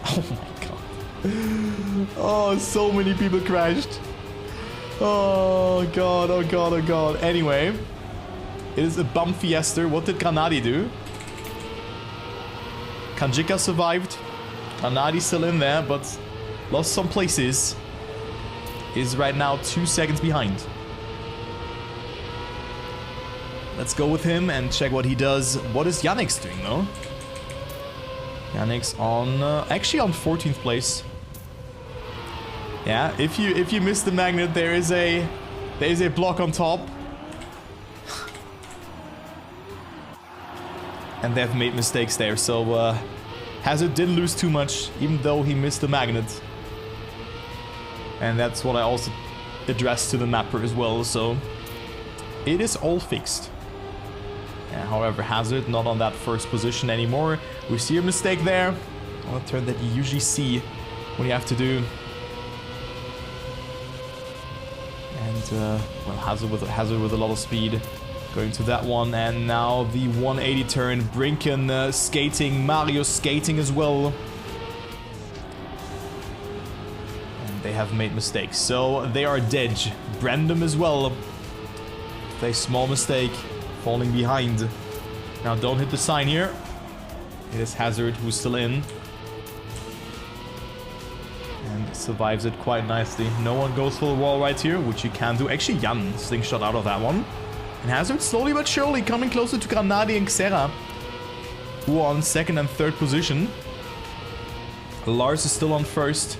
Oh my god. Oh, so many people crashed. Oh god, oh god, oh god. Anyway, it is a bump fiesta. What did Granadi do? Kanjika survived. Granadi still in there, but lost some places. Is right now 2 seconds behind. Let's go with him and check what he does. What is Yannick's doing though? Yannick's on actually on 14th place. Yeah, if you miss the magnet, there is a block on top. And they've made mistakes there, so Hazard didn't lose too much, even though he missed the magnet. And that's what I also addressed to the mapper as well, so it is all fixed. However, Hazard not on that 1st position anymore. We see a mistake there on a turn that you usually see when you have to do. And well, Hazard with a lot of speed going to that one, and now the 180 turn. Brinken skating, Mario skating as well. And they have made mistakes, so they are dead. Brandom as well. A small mistake. Falling behind. Now don't hit the sign here. It is Hazard who's still in. And survives it quite nicely. No one goes for the wall right here, which you can do. Actually, Jan slingshot out of that one. And Hazard slowly but surely coming closer to Granadi and Xera, who are on 2nd and 3rd position. Lars is still on 1st.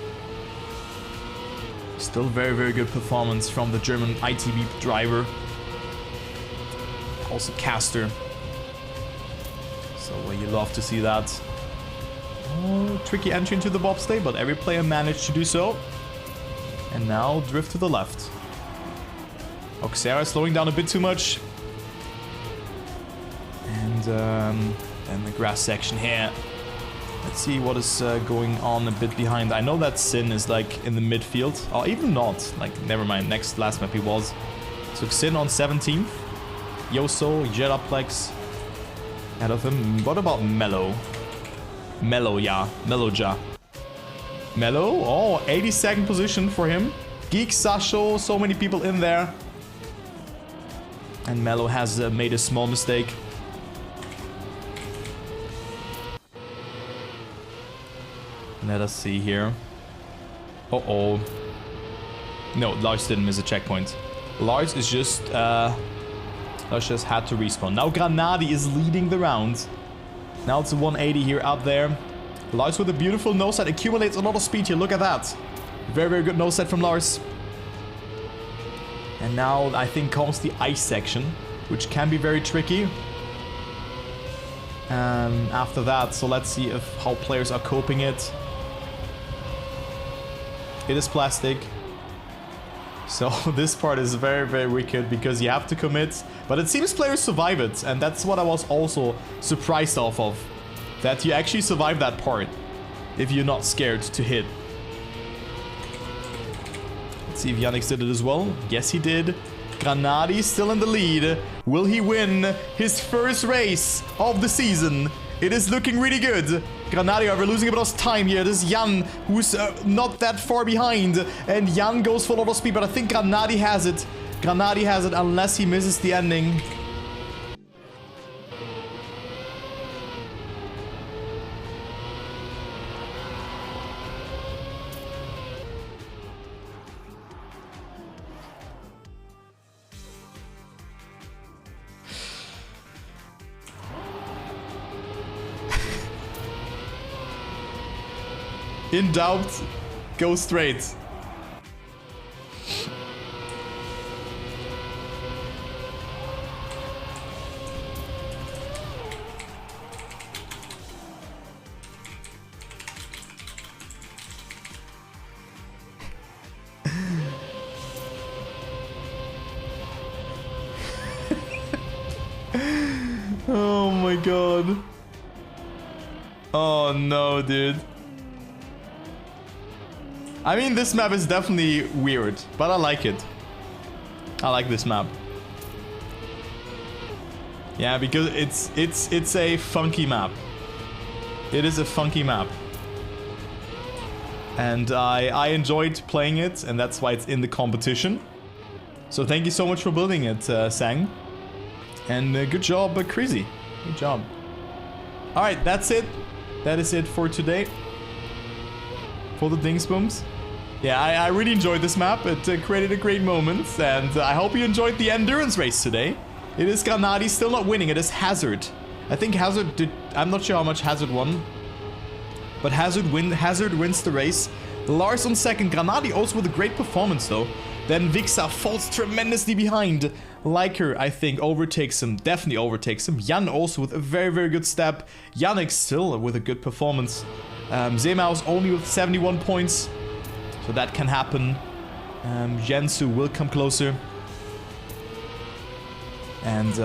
Still very, very good performance from the German ITB driver. Also Caster. So you love to see that. Oh, tricky entry into the bobsleigh, but every player managed to do so. And now drift to the left. Oxera slowing down a bit too much. And then the grass section here. Let's see what is going on a bit behind. I know that Sin is like in the midfield. Or even not. Like, never mind. Last map he was. So Sin on 17th. Yoso, Jetaplex. Ahead of him. What about Mello? Mello, yeah. Meloja. Mello? Oh, 82nd position for him. Geek, Sasho, so many people in there. And Mello has made a small mistake. Let us see here. Uh-oh. No, Lars didn't miss a checkpoint. Lars is just... Lars just had to respawn. Now Granadi is leading the round. Now it's a 180 here up there. Lars with a beautiful nose set. Accumulates a lot of speed here. Look at that. Very, very good nose set from Lars. And now I think comes the ice section, which can be very tricky. After that, so let's see how players are coping it. It is plastic. So this part is very, very wicked because you have to commit. But it seems players survive it. And that's what I was also surprised off of. That you actually survive that part. If you're not scared to hit. Let's see if Yannick did it as well. Yes, he did. Granadi still in the lead. Will he win his first race of the season? It is looking really good. Granadi, however, losing a bit of time here. This is Jan, who's not that far behind. And Jan goes for a lot of speed, but I think Granadi has it. Granadi has it unless he misses the ending. In doubt, go straight. Oh my god. Oh no, dude. I mean, this map is definitely weird, but I like it. I like this map. Yeah, because it's a funky map. It is a funky map. And I enjoyed playing it, and that's why it's in the competition. So thank you so much for building it, Sang. And good job, Crazy. Good job. Alright, that's it. That is it for today. For the Dingsbums. Yeah, I really enjoyed this map. It created a great moment. And I hope you enjoyed the endurance race today. It is Granadi still not winning. It is Hazard. I think Hazard did... I'm not sure how much Hazard won. But Hazard wins the race. Lars on second. Granadi also with a great performance though. Then Vixa falls tremendously behind. Liker, I think, overtakes him. Definitely overtakes him. Jan also with a very, very good step. Yannick still with a good performance. Zemaus only with 71 points. So that can happen. Jensu will come closer. And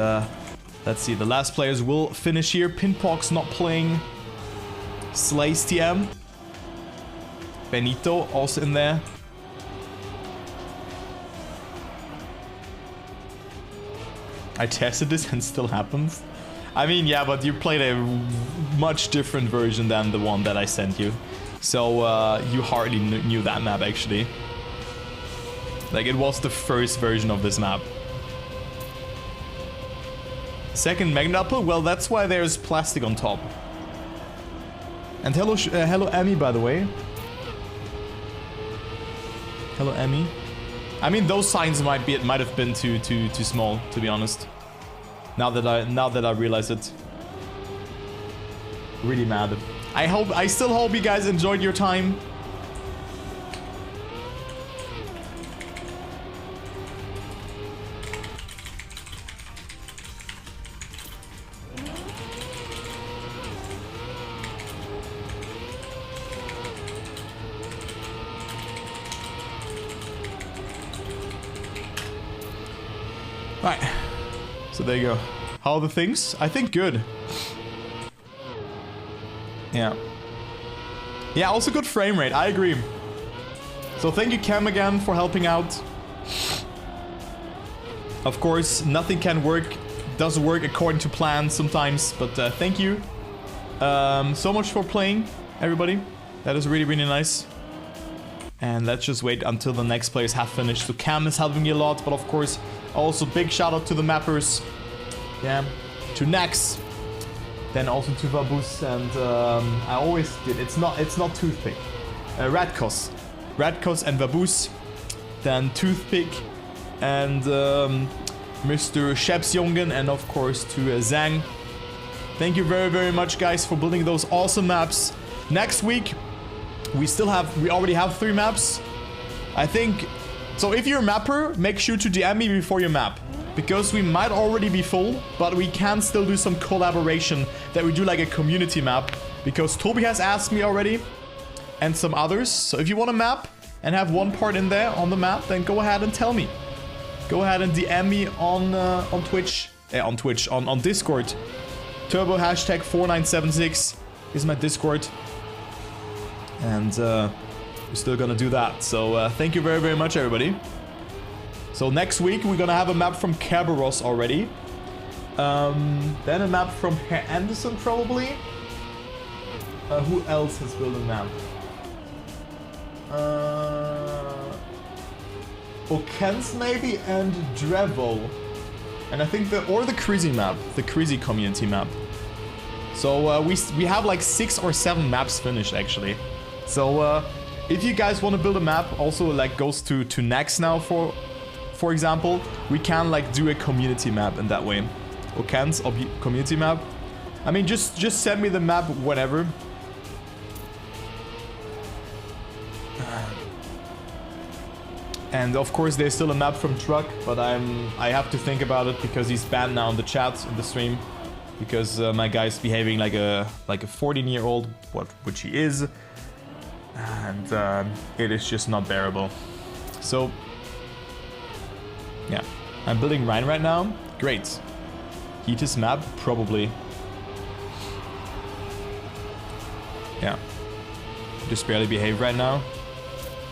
let's see. The last players will finish here. Pinpox not playing. Slays TM. Benito also in there. I tested this and still happens. I mean, yeah, but you played a much different version than the one that I sent you. So you hardly knew that map, actually. Like, it was the first version of this map. Second Magnet Apple? Well, that's why there's plastic on top. And hello Emmy, by the way. Hello Emmy. I mean, those signs might have been too small, to be honest. Now that I realize it. Really mad. I still hope you guys enjoyed your time. Right, so there you go. How are the things? I think good. Yeah. Yeah, also good frame rate, I agree. So thank you Cam again for helping out. Of course, nothing doesn't work according to plan sometimes, but thank you so much for playing, everybody. That is really, really nice. And let's just wait until the next players have finished. So Cam is helping me a lot, but of course, also big shout out to the mappers. Yeah, to Nax. Then also to Vabus, and I always did. It's not Toothpick. Radkos and Vabus. Then Toothpick and Mr. Shepsjungen, and of course to Zhang. Thank you very, very much, guys, for building those awesome maps. Next week, we already have 3 maps. I think. So if you're a mapper, make sure to DM me before your map. Because we might already be full, but we can still do some collaboration that we do like a community map. Because Toby has asked me already, and some others. So if you want a map and have one part in there on the map, then go ahead and tell me. Go ahead and DM me on Discord. Turbo hashtag 4976 is my Discord. And we're still gonna do that. So thank you very, very much, everybody. So next week, we're gonna have a map from Kerberos already. Then a map from Herr Anderson, probably. Who else has built a map? Okens maybe and Drevo. And I think the Creasy map, the Creasy community map. So we have like 6 or 7 maps finished actually. So if you guys want to build a map, also like goes to next now for example, we can like do a community map in that way. Okens community map. I mean just send me the map whenever. And of course there's still a map from Truck, but I have to think about it because he's banned now in the chat in the stream because my guy's behaving like a 14-year-old, which he is, and it is just not bearable. So yeah, I'm building Rhine right now. Great. Heatus map probably. Yeah, just barely behave right now.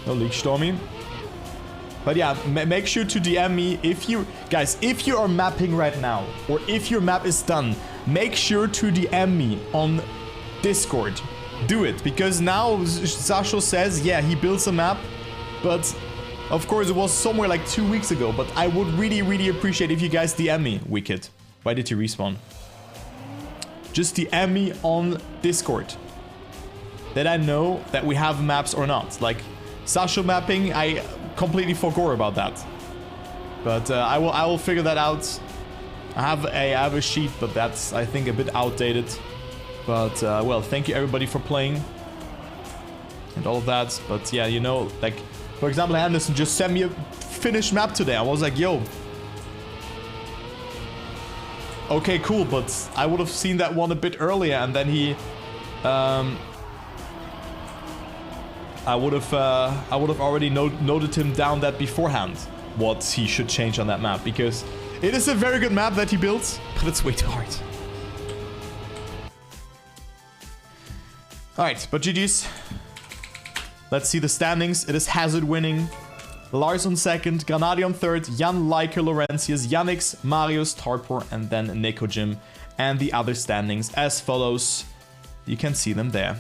No leak Stormy. But yeah, make sure to DM me if you... Guys, if you are mapping right now, or if your map is done, make sure to DM me on Discord. Do it, because now Sasho says, yeah, he builds a map, but of course it was somewhere like 2 weeks ago, but I would really, really appreciate if you guys DM me. Wicked. Why did you respawn? Just DM me on Discord. That I know that we have maps or not. Like, Sasho mapping, I completely forgot about that, but I will figure that out. I have a sheet, but that's I think a bit outdated. But well, thank you everybody for playing and all of that. But yeah, you know, like for example, Anderson just sent me a finished map today. I was like, yo, okay, cool, but I would have seen that one a bit earlier, and then he I would have already noted him down that beforehand what he should change on that map, because it is a very good map that he built, but it's way too hard. Alright, but GG's. Let's see the standings. It is Hazard winning, Lars on second, Granadi on third, Jan, Liker, Laurentius, Yannick's, Marius, Tarpor, and then Nico Jim. And the other standings as follows. You can see them there.